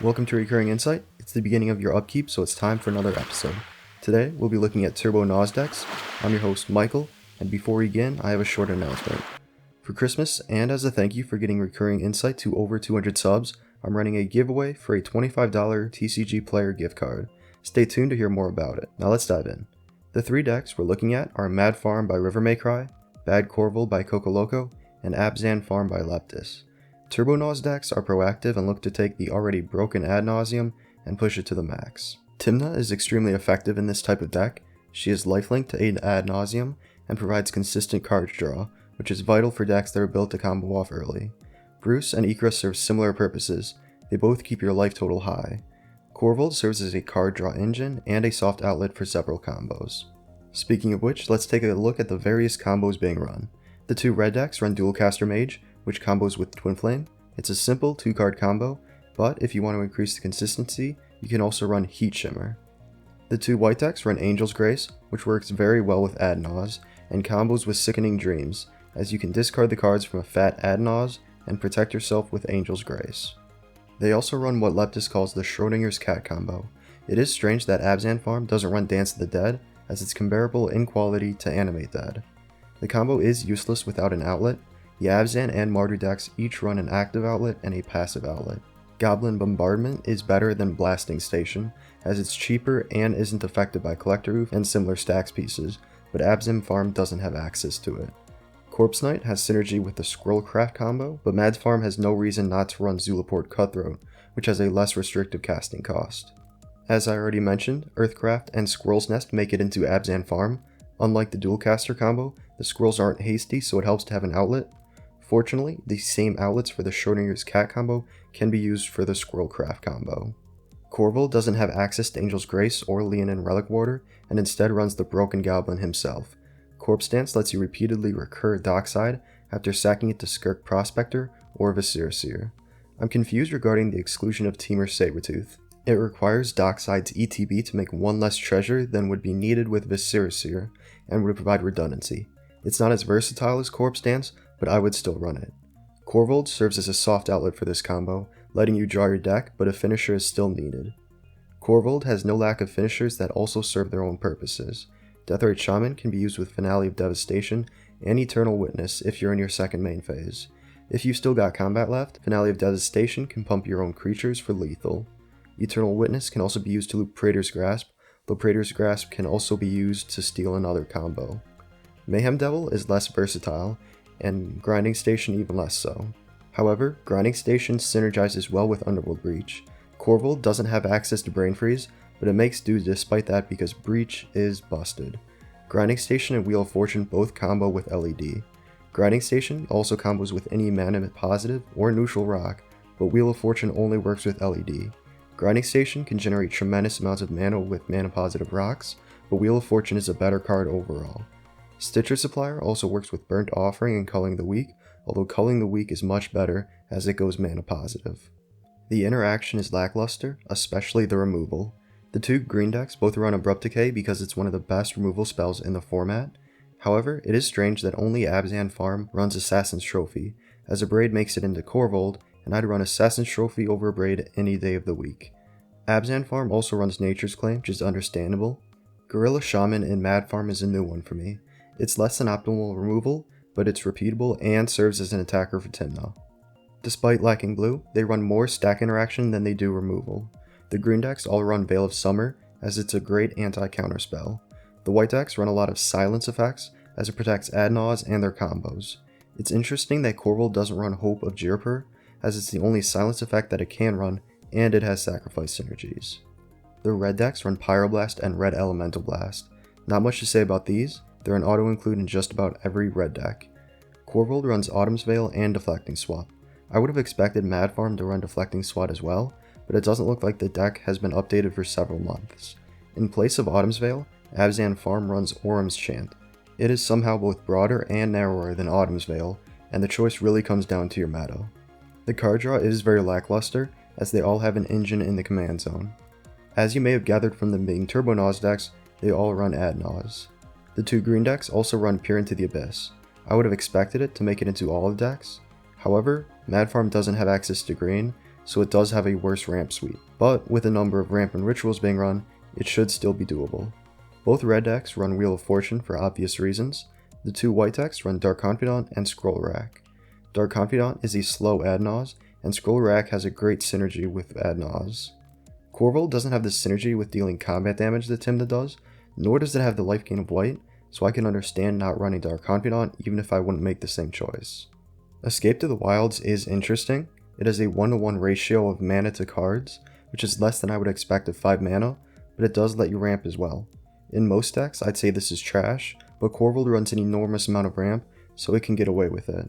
Welcome to Recurring Insight. It's the beginning of your upkeep, so it's time for another episode. Today, we'll be looking at Turbo-Naus decks. I'm your host, Michael, and before we begin, I have a short announcement. For Christmas, and as a thank you for getting Recurring Insight to over 200 subs, I'm running a giveaway for a $25 TCG Player gift card. Stay tuned to hear more about it. Now let's dive in. The three decks we're looking at are Mad Farm by RiverMayCry, Bad Korvold by Cocoloco, and Abzan Farm by Leptys. Turbo-Naus decks are proactive and look to take the already broken ad nauseam and push it to the max. Tymna is extremely effective in this type of deck. She is lifelink to aid ad nauseam and provides consistent card draw, which is vital for decks that are built to combo off early. Bruce and Ikra serve similar purposes. They both keep your life total high. Korvold serves as a card draw engine and a soft outlet for several combos. Speaking of which, let's take a look at the various combos being run. The two red decks run Dualcaster Mage, which combos with Twin Flame. It's a simple 2-card combo, but if you want to increase the consistency, you can also run Heat Shimmer. The two white decks run Angel's Grace, which works very well with Ad Naus, and combos with Sickening Dreams, as you can discard the cards from a fat Ad Naus and protect yourself with Angel's Grace. They also run what Leptys calls the Schrodinger's Cat combo. It is strange that Abzan Farm doesn't run Dance of the Dead, as it's comparable in quality to Animate Dead. The combo is useless without an outlet. The Abzan and Martyr decks each run an active outlet and a passive outlet. Goblin Bombardment is better than Blasting Station, as it's cheaper and isn't affected by Collector Roof and similar Stax pieces, but Abzan Farm doesn't have access to it. Corpse Knight has synergy with the Scrollcraft combo, but Mad Farm has no reason not to run Zulaport Cutthroat, which has a less restrictive casting cost. As I already mentioned, Earthcraft and Squirrel's Nest make it into Abzan Farm. Unlike the Dualcaster combo, the Squirrels aren't hasty, so it helps to have an outlet. Fortunately, the same outlets for the Schrodinger's Cat combo can be used for the Scrollcraft combo. Korvold doesn't have access to Angel's Grace or Leonin Relic Warder, and instead runs the Broken Goblin himself. Corpse Dance lets you repeatedly recur Dockside after sacking it to Skirk Prospector or Viscera Seer. I'm confused regarding the exclusion of Temur Sabertooth. It requires Dockside's ETB to make one less treasure than would be needed with Viscera Seer, and would provide redundancy. It's not as versatile as Corpse Dance, but I would still run it. Korvold serves as a soft outlet for this combo, letting you draw your deck, but a finisher is still needed. Korvold has no lack of finishers that also serve their own purposes. Deathrite Shaman can be used with Finale of Devastation and Eternal Witness if you're in your second main phase. If you've still got combat left, Finale of Devastation can pump your own creatures for lethal. Eternal Witness can also be used to loop Praetor's Grasp, though Praetor's Grasp can also be used to steal another combo. Mayhem Devil is less versatile, and Grinding Station even less so. However, Grinding Station synergizes well with Underworld Breach. Korvold doesn't have access to Brain Freeze, but it makes do despite that because Breach is busted. Grinding Station and Wheel of Fortune both combo with LED. Grinding Station also combos with any mana positive or neutral rock, but Wheel of Fortune only works with LED. Grinding Station can generate tremendous amounts of mana with mana positive rocks, but Wheel of Fortune is a better card overall. Stitcher Supplier also works with Burnt Offering and Culling the Weak, although Culling the Weak is much better as it goes mana positive. The interaction is lackluster, especially the removal. The two green decks both run Abrupt Decay because it's one of the best removal spells in the format. However, it is strange that only Abzan Farm runs Assassin's Trophy, as Abrade makes it into Korvold, and I'd run Assassin's Trophy over Abrade any day of the week. Abzan Farm also runs Nature's Claim, which is understandable. Gorilla Shaman in Mad Farm is a new one for me. It's less than optimal removal, but it's repeatable and serves as an attacker for Tymna. Despite lacking blue, they run more stack interaction than they do removal. The green decks all run Veil of Summer, as it's a great anti-counter spell. The white decks run a lot of silence effects, as it protects Ad Naus and their combos. It's interesting that Korvold doesn't run Hope of Jirpur, as it's the only silence effect that it can run, and it has sacrifice synergies. The red decks run Pyroblast and Red Elemental Blast. Not much to say about these. They're an auto-include in just about every red deck. Korvold runs Autumn's Veil and Deflecting Swap. I would have expected Mad Farm to run Deflecting Swap as well, but it doesn't look like the deck has been updated for several months. In place of Autumn's Veil, Abzan Farm runs Orum's Chant. It is somehow both broader and narrower than Autumn's Veil, and the choice really comes down to your meta. The card draw is very lackluster, as they all have an engine in the command zone. As you may have gathered from them being Turbo-Naus decks, they all run Ad Naus. The two green decks also run Peer into the Abyss. I would have expected it to make it into all of the decks. However, Mad Farm doesn't have access to green, so it does have a worse ramp suite, but with a number of ramp and rituals being run, it should still be doable. Both red decks run Wheel of Fortune for obvious reasons. The two white decks run Dark Confidant and Scroll Rack. Dark Confidant is a slow Ad Naus, and Scroll Rack has a great synergy with Ad Naus. Korvold doesn't have the synergy with dealing combat damage that Tymna does, nor does it have the life gain of white, so I can understand not running Dark Confidant even if I wouldn't make the same choice. Escape to the Wilds is interesting. It has a 1-to-1 ratio of mana to cards, which is less than I would expect of 5 mana, but it does let you ramp as well. In most decks, I'd say this is trash, but Korvold runs an enormous amount of ramp, so it can get away with it.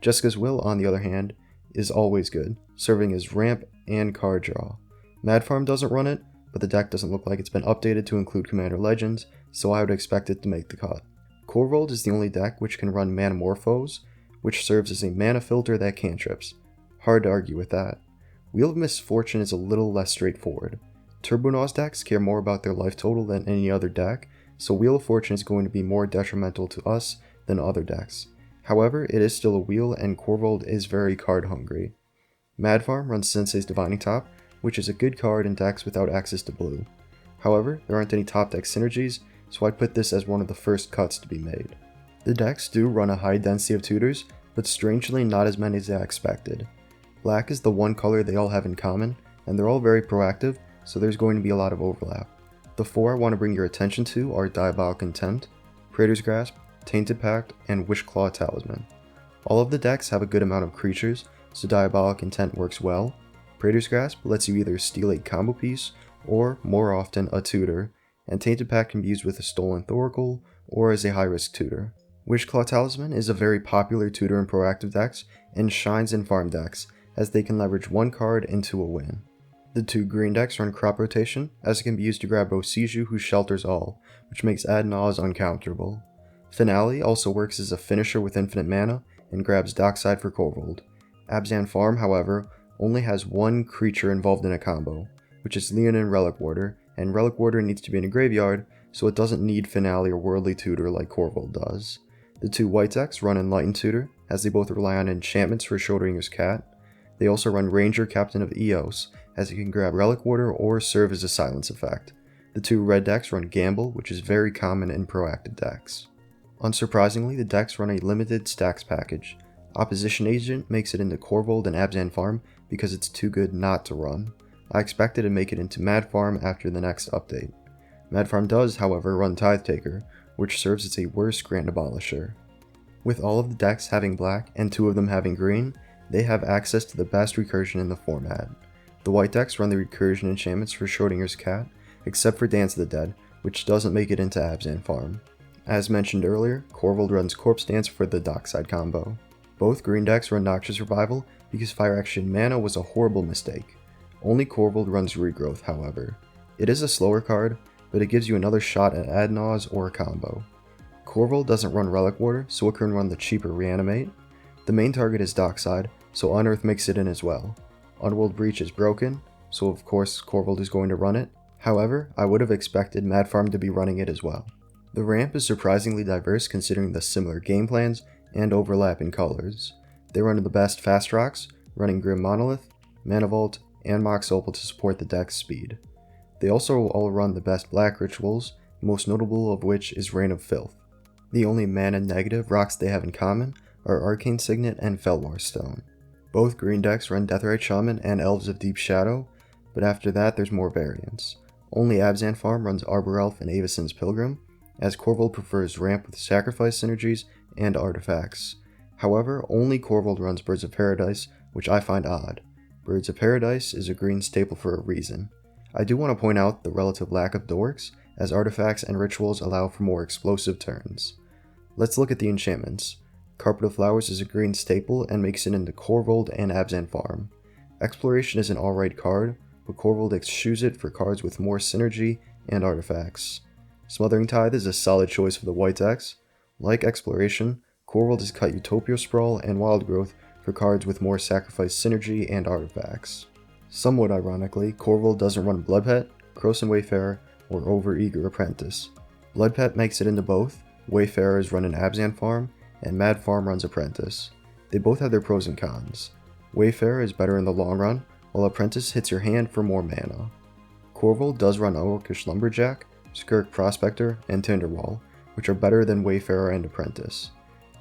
Jessica's Will, on the other hand, is always good, serving as ramp and card draw. Mad Farm doesn't run it, but the deck doesn't look like it's been updated to include Commander Legends, so I would expect it to make the cut. Korvold is the only deck which can run Manamorphose, which serves as a mana filter that cantrips. Hard to argue with that. Wheel of Misfortune is a little less straightforward. Turbo-Naus decks care more about their life total than any other deck, so Wheel of Fortune is going to be more detrimental to us than other decks. However, it is still a wheel and Korvold is very card hungry. Mad Farm runs Sensei's Divining Top, which is a good card in decks without access to blue. However, there aren't any top deck synergies, so I'd put this as one of the first cuts to be made. The decks do run a high density of tutors, but strangely not as many as I expected. Black is the one color they all have in common, and they're all very proactive, so there's going to be a lot of overlap. The 4 I want to bring your attention to are Diabolic Intent, Praetor's Grasp, Tainted Pact, and Wishclaw Talisman. All of the decks have a good amount of creatures, so Diabolic Intent works well. Praetor's Grasp lets you either steal a combo piece, or, more often, a tutor, and Tainted Pact can be used with a Stolen Thoracle, or as a high-risk tutor. Wishclaw Talisman is a very popular tutor in proactive decks, and shines in farm decks, as they can leverage one card into a win. The 2 green decks run Crop Rotation, as it can be used to grab Osiju who shelters all, which makes Ad Naus uncounterable. Finale also works as a finisher with infinite mana, and grabs Dockside for Korvold. Abzan Farm, however, only has one creature involved in a combo, which is Leonin Relic Warder, and Relic Warder needs to be in a graveyard, so it doesn't need Finale or Worldly Tutor like Korvold does. The 2 white decks run Enlightened Tutor, as they both rely on enchantments for Schrodinger's Cat. They also run Ranger Captain of Eos, as it can grab Relic Warder or serve as a silence effect. The 2 red decks run Gamble, which is very common in proactive decks. Unsurprisingly, the decks run a limited Stax package. Opposition Agent makes it into Korvold and Abzan Farm because it's too good not to run. I expected to make it into Mad Farm after the next update. Mad Farm does, however, run Tithe Taker, which serves as a worse Grand Abolisher. With all of the decks having black and 2 of them having green, they have access to the best recursion in the format. The white decks run the recursion enchantments for Schrodinger's Cat, except for Dance of the Dead, which doesn't make it into Abzan Farm. As mentioned earlier, Korvold runs Corpse Dance for the Dockside combo. Both green decks run Noxious Revival because Fire Action mana was a horrible mistake. Only Korvold runs Regrowth, however. It is a slower card, but it gives you another shot at Ad Naus or a combo. Korvold doesn't run Relic Warder, so it can run the cheaper Reanimate. The main target is Dockside, so Unearth makes it in as well. Underworld Breach is broken, so of course Korvold is going to run it. However, I would have expected Mad Farm to be running it as well. The ramp is surprisingly diverse considering the similar game plans and overlap in colors. They run the best fast rocks, running Grim Monolith, Mana Vault, and Mox Opal to support the deck's speed. They also all run the best black rituals, most notable of which is Reign of Filth. The only mana negative rocks they have in common are Arcane Signet and Felwar Stone. Both green decks run Deathrite Shaman and Elves of Deep Shadow, but after that there's more variance. Only Abzan Farm runs Arbor Elf and Avacyn's Pilgrim, as Korvold prefers ramp with sacrifice synergies and artifacts. However, only Korvold runs Birds of Paradise, which I find odd. Birds of Paradise is a green staple for a reason. I do want to point out the relative lack of dorks, as artifacts and rituals allow for more explosive turns. Let's look at the enchantments. Carpet of Flowers is a green staple and makes it into Korvold and Abzan Farm. Exploration is an alright card, but Korvold eschews it for cards with more synergy and artifacts. Smothering Tithe is a solid choice for the white decks. Like Exploration, Korvold has cut Utopia Sprawl and Wild Growth for cards with more sacrifice synergy and artifacts. Somewhat ironically, Korvold doesn't run Bloodpet, Krosan Wayfarer, or Overeager Apprentice. Bloodpet makes it into both, Wayfarer is run in Abzan Farm, and Mad Farm runs Apprentice. They both have their pros and cons. Wayfarer is better in the long run, while Apprentice hits your hand for more mana. Korvold does run Orcish Lumberjack, Skirk Prospector, and Tinderwall, which are better than Wayfarer and Apprentice.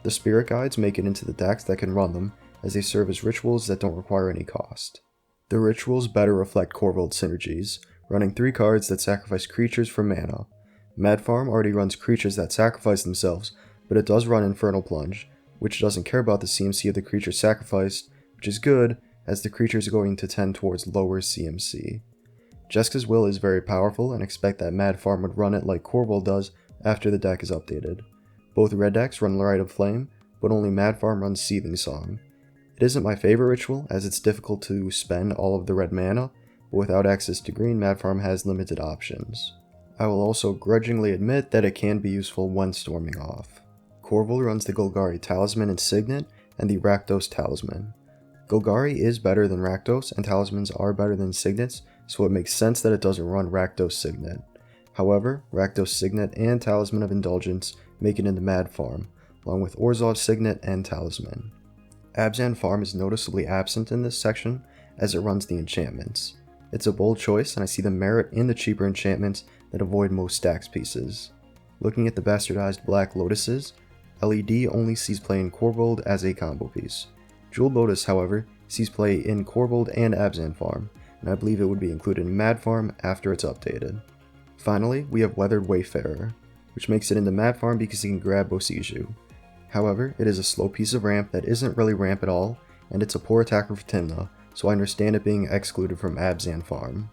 The Spirit Guides make it into the decks that can run them, as they serve as rituals that don't require any cost. The rituals better reflect Korvold synergies, running 3 cards that sacrifice creatures for mana. Mad Farm already runs creatures that sacrifice themselves, but it does run Infernal Plunge, which doesn't care about the CMC of the creature sacrificed, which is good, as the creature is going to tend towards lower CMC. Jeska's Will is very powerful, and expect that Mad Farm would run it like Korvold does after the deck is updated. Both red decks run Rite of Flame, but only Mad Farm runs Seething Song. It isn't my favorite ritual, as it's difficult to spend all of the red mana, but without access to green, Mad Farm has limited options. I will also grudgingly admit that it can be useful when storming off. Korvold runs the Golgari Talisman and Signet, and the Rakdos Talisman. Golgari is better than Rakdos, and Talismans are better than Signets, so it makes sense that it doesn't run Rakdos Signet. However, Rakdos Signet and Talisman of Indulgence make it into Mad Farm, along with Orzhov Signet and Talisman. Abzan Farm is noticeably absent in this section, as it runs the enchantments. It's a bold choice, and I see the merit in the cheaper enchantments that avoid most Stax pieces. Looking at the bastardized Black Lotuses, LED only sees play in Korvold as a combo piece. Jeweled Lotus, however, sees play in Korvold and Abzan Farm, and I believe it would be included in Mad Farm after it's updated. Finally, we have Weathered Wayfarer, which makes it into Mad Farm because he can grab Bosiju. However, it is a slow piece of ramp that isn't really ramp at all, and it's a poor attacker for Tymna, so I understand it being excluded from Abzan Farm.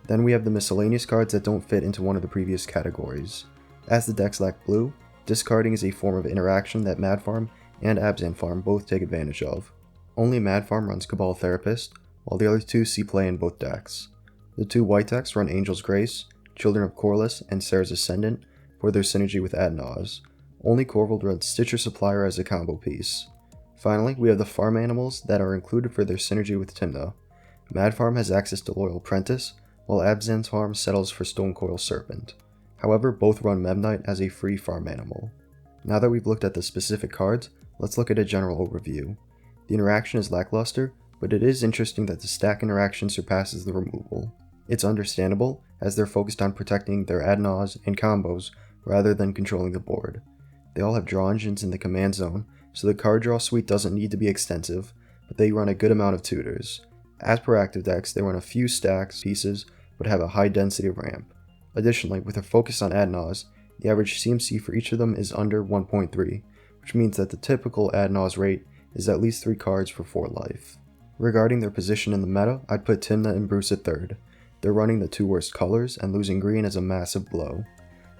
Then we have the miscellaneous cards that don't fit into one of the previous categories. As the decks lack blue, discarding is a form of interaction that Mad Farm and Abzan Farm both take advantage of. Only Mad Farm runs Cabal Therapist, while the other 2 see play in both decks. The 2 white decks run Angel's Grace, Children of Corliss, and Sarah's Ascendant for their synergy with Ad Naus. Only Korvold runs Stitcher Supplier as a combo piece. Finally, we have the farm animals that are included for their synergy with Tymna. Mad Farm has access to Loyal Apprentice, while Abzan Farm settles for Stonecoil Serpent. However, both run Memnite as a free farm animal. Now that we've looked at the specific cards, let's look at a general overview. The interaction is lackluster, but it is interesting that the stack interaction surpasses the removal. It's understandable, as they're focused on protecting their Ad Naus and combos rather than controlling the board. They all have draw engines in the command zone, so the card draw suite doesn't need to be extensive, but they run a good amount of tutors. As per active decks, they run a few Stax pieces, but have a high density of ramp. Additionally, with a focus on Ad Naus, the average CMC for each of them is under 1.3, which means that the typical Ad Naus rate is at least 3 cards for 4 life. Regarding their position in the meta, I'd put Tymna and Bruce at 3rd. They're running the 2 worst colors, and losing green is a massive blow.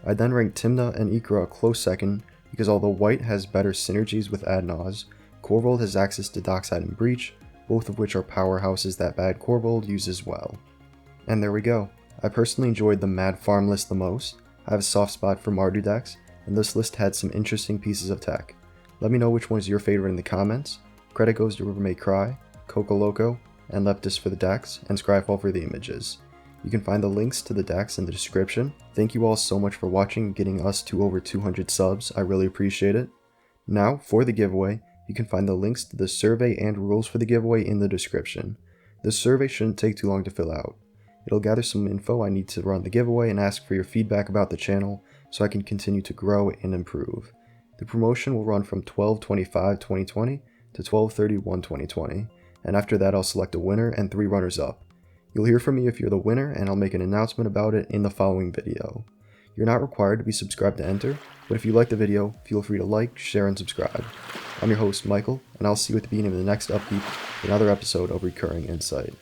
I'd then rank Tymna and Ikra a close second, because although white has better synergies with Ad Naus, Korvold has access to Dockside and Breach, both of which are powerhouses that bad Korvold uses well. And there we go. I personally enjoyed the Mad Farm list the most. I have a soft spot for Mardu decks, and this list had some interesting pieces of tech. Let me know which one is your favorite in the comments. Credit goes to RiverMayCry, Cocoloco, and Leptys for the decks, and Scryfall for the images. You can find the links to the decks in the description. Thank you all so much for watching and getting us to over 200 subs, I really appreciate it. Now, for the giveaway, you can find the links to the survey and rules for the giveaway in the description. The survey shouldn't take too long to fill out. It'll gather some info I need to run the giveaway and ask for your feedback about the channel so I can continue to grow and improve. The promotion will run from 12/25/2020 to 12/31/2020, and after that I'll select a winner and 3 runners-up. You'll hear from me if you're the winner, and I'll make an announcement about it in the following video. You're not required to be subscribed to enter, but if you like the video, feel free to like, share, and subscribe. I'm your host, Michael, and I'll see you at the beginning of the next upkeep for another episode of Recurring Insight.